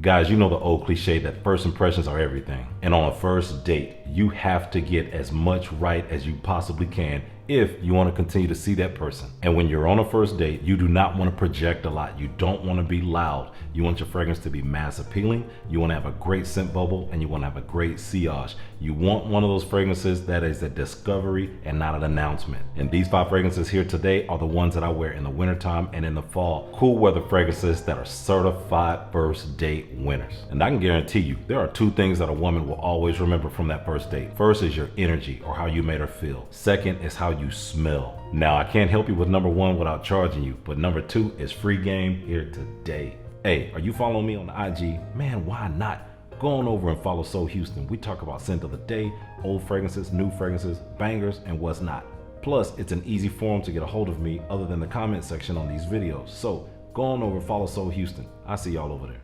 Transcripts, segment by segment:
Guys, you know the old cliche that first impressions are everything. And on a first date, you have to get as much right as you possibly can if you want to continue to see that person. And when you're on a first date, you do not want to project a lot. You don't want to be loud. You want your fragrance to be mass appealing. You want to have a great scent bubble, and you want to have a great sillage. You want one of those fragrances that is a discovery and not an announcement. And these 5 fragrances here today are the ones that I wear in the wintertime and in the fall. Cool weather fragrances that are certified first date winners. And I can guarantee you, there are 2 things that a woman will always remember from that first date. First is your energy, or how you made her feel. Second is how you smell. Now, I can't help you with number 1 without charging you, but number 2 is free game here today. Hey, are you following me on the IG? Man, why not? Go on over and follow Soul Houston. We talk about scent of the day, old fragrances, new fragrances, bangers, and what's not. Plus, it's an easy forum to get a hold of me other than the comment section on these videos. So go on over and follow Soul Houston. I see y'all over there.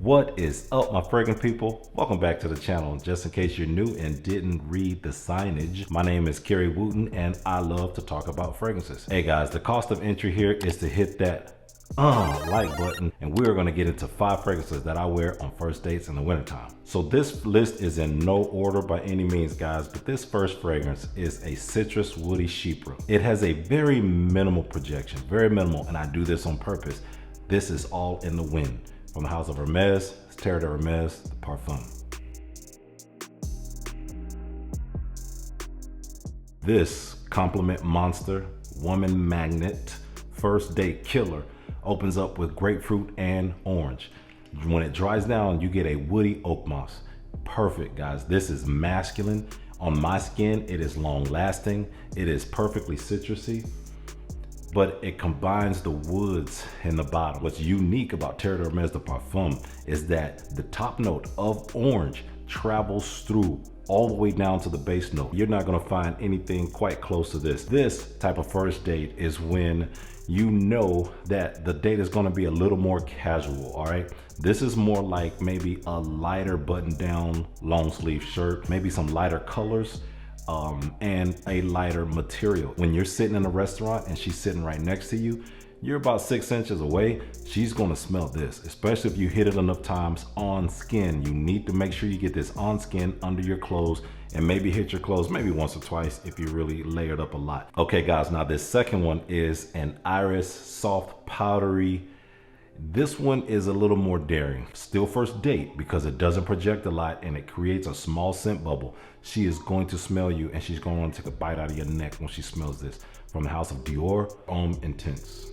What is up, my fragrance people? Welcome back to the channel. Just in case you're new and didn't read the signage, my name is Kerry Wooten and I love to talk about fragrances. Hey guys, the cost of entry here is to hit that like button, and we're going to get into 5 fragrances that I wear on first dates in the wintertime. So this list is in no order by any means, guys, but this first fragrance is a citrus woody chypre. It has a very minimal projection, very minimal, and I do this on purpose. This is all in the wind. From the house of Hermes, Terre de Hermes, the Parfum. This compliment monster, woman magnet, first date killer opens up with grapefruit and orange. When it dries down, you get a woody oak moss. Perfect, guys. This is masculine. On my skin, it is long lasting. It is perfectly citrusy, but it combines the woods in the bottom. What's unique about Terre de Hermes de Parfum is that the top note of orange travels through all the way down to the base note. You're not gonna find anything quite close to this. This type of first date is when you know that the date is gonna be a little more casual, all right? This is more like maybe a lighter button down long sleeve shirt, maybe some lighter colors, and a lighter material. When you're sitting in a restaurant and she's sitting right next to you, you're about 6 inches away, she's gonna smell this, especially if you hit it enough times on skin. You need to make sure you get this on skin, under your clothes, and maybe hit your clothes maybe once or twice if you really layered up a lot. Okay guys, now this second one is an iris soft powdery. This one is a little more daring. Still first date because it doesn't project a lot and it creates a small scent bubble. She is going to smell you and she's going to want to take a bite out of your neck when she smells this. From the house of Dior, Homme Intense.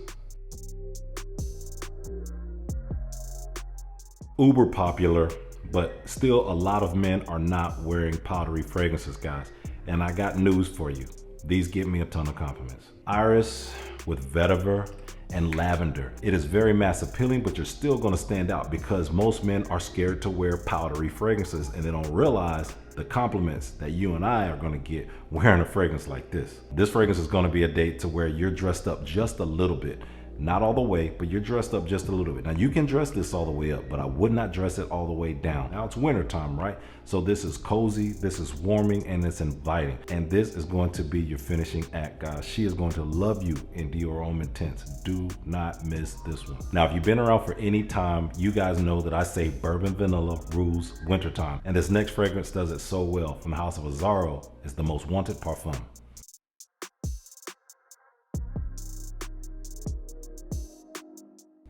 Uber popular, but still a lot of men are not wearing powdery fragrances, guys. And I got news for you. These give me a ton of compliments. Iris with vetiver and lavender. It is very mass appealing, but you're still gonna stand out because most men are scared to wear powdery fragrances and they don't realize the compliments that you and I are gonna get wearing a fragrance like this. This fragrance is gonna be a date to where you're dressed up just a little bit. Not all the way, but you're dressed up just a little bit. Now you can dress this all the way up, but I would not dress it all the way down. Now it's winter time, right? So this is cozy, this is warming, and it's inviting. And this is going to be your finishing act, guys. She is going to love you in Dior Homme Intense. Do not miss this one. Now, if you've been around for any time, you guys know that I say bourbon vanilla rules wintertime. And this next fragrance does it so well. From the house of Azzaro, it's the most wanted parfum.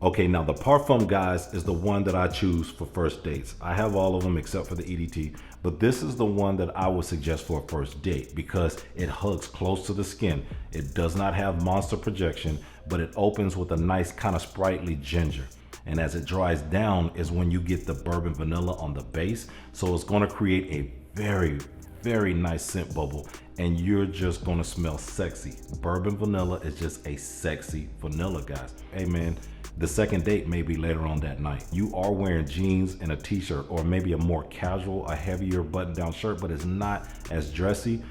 Okay, now the Parfum, guys, is the one that I choose for first dates. I have all of them except for the EDT, but this is the one that I would suggest for a first date because it hugs close to the skin. It does not have monster projection, but it opens with a nice kind of sprightly ginger. And as it dries down is when you get the bourbon vanilla on the base. So it's gonna create a very nice scent bubble and you're just gonna smell sexy. Bourbon vanilla is just a sexy vanilla, guys. Hey man, the second date may be later on that night. You are wearing jeans and a t-shirt or maybe a more casual, a heavier button down shirt, but it's not as dressy.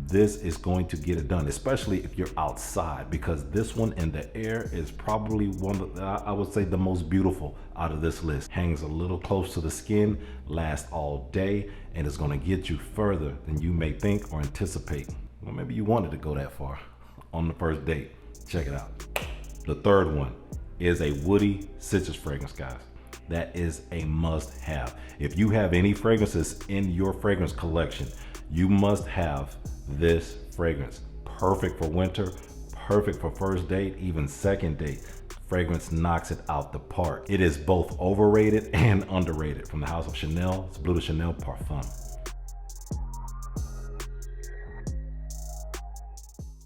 This is going to get it done, especially if you're outside, because this one in the air is probably one of the, I would say, the most beautiful out of this list. Hangs a little close to the skin, lasts all day, and is gonna get you further than you may think or anticipate. Well, maybe you wanted to go that far on the first date. Check it out. The third one is a woody citrus fragrance, guys. That is a must have. If you have any fragrances in your fragrance collection, you must have this fragrance. Perfect for winter, perfect for first date, even second date. Fragrance knocks it out the park. It is both overrated and underrated. From the house of Chanel, it's Bleu de Chanel Parfum.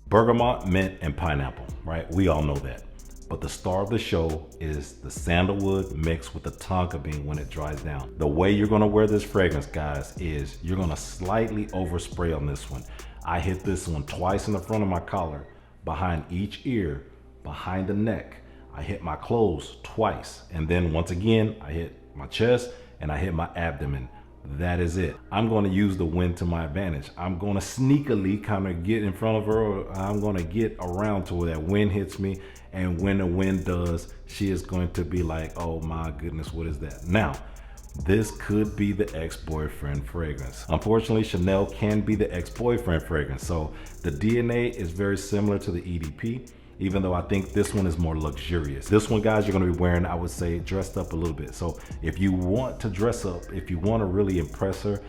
Bergamot, mint, and pineapple, right? We all know that. But the star of the show is the sandalwood mixed with the tonka bean when it dries down. The way you're gonna wear this fragrance, guys, is you're gonna slightly overspray on this one. I hit this one twice in the front of my collar, behind each ear, behind the neck. I hit my clothes twice. And then once again, I hit my chest and I hit my abdomen. That is it. I'm going to use the wind to my advantage. I'm going to sneakily kind of get in front of her. I'm going to get around to where that wind hits me. And when the wind does, she is going to be like, oh my goodness, what is that? Now, this could be the ex-boyfriend fragrance. Unfortunately, Chanel can be the ex-boyfriend fragrance. So the DNA is very similar to the EDP, even though I think this one is more luxurious. This one, guys, you're gonna be wearing, I would say, dressed up a little bit. So if you want to dress up, if you wanna really impress her,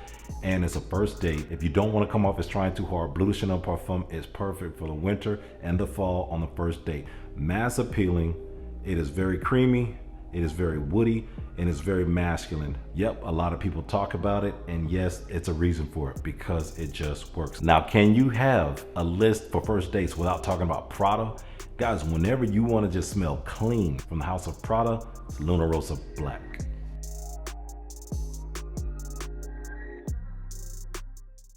and it's a first date, if you don't wanna come off as trying too hard, Bleu de Chanel Parfum is perfect for the winter and the fall on the first date. Mass appealing, it is very creamy, it is very woody, and it's very masculine. Yep, a lot of people talk about it, and yes, it's a reason for it, because it just works. Now, can you have a list for first dates without talking about Prada? Guys, whenever you want to just smell clean, from the house of Prada, it's Luna Rosa Black.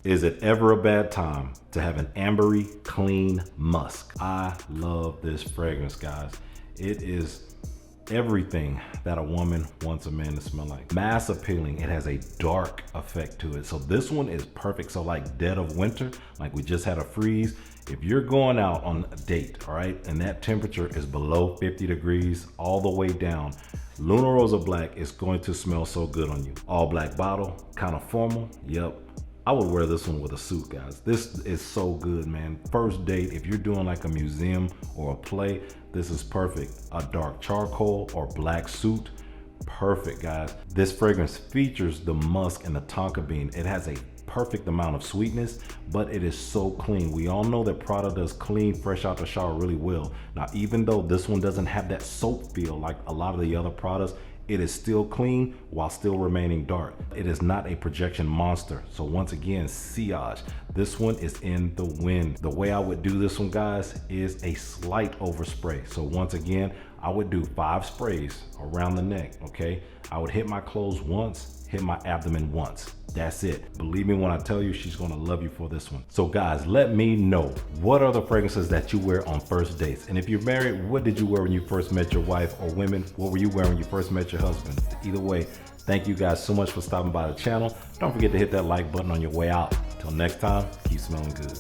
Is it ever a bad time to have an ambery, clean musk? I love this fragrance, guys. It is everything that a woman wants a man to smell like. Mass appealing, it has a dark effect to it. So this one is perfect. So like dead of winter, like we just had a freeze, if you're going out on a date, all right, and that temperature is below 50 degrees all the way down, Luna Rosa Black is going to smell so good on you. All black bottle, kind of formal, yep. I would wear this one with a suit, guys. This is so good, man. First date, if you're doing like a museum or a play, this is perfect. A dark charcoal or black suit, perfect, guys. This fragrance features the musk and the tonka bean. It has a perfect amount of sweetness, but it is so clean. We all know that Prada does clean fresh out the shower really well. Now, even though this one doesn't have that soap feel like a lot of the other Pradas, it is still clean while still remaining dark. It is not a projection monster. So once again, sillage. This one is in the wind. The way I would do this one, guys, is a slight overspray. So once again, I would do 5 sprays around the neck, okay? I would hit my clothes once, hit my abdomen once. That's it. Believe me when I tell you, she's gonna love you for this one. So guys, let me know, what are the fragrances that you wear on first dates? And if you're married, what did you wear when you first met your wife? Or women, what were you wearing when you first met your husband? Either way, thank you guys so much for stopping by the channel. Don't forget to hit that like button on your way out. Till next time, keep smelling good.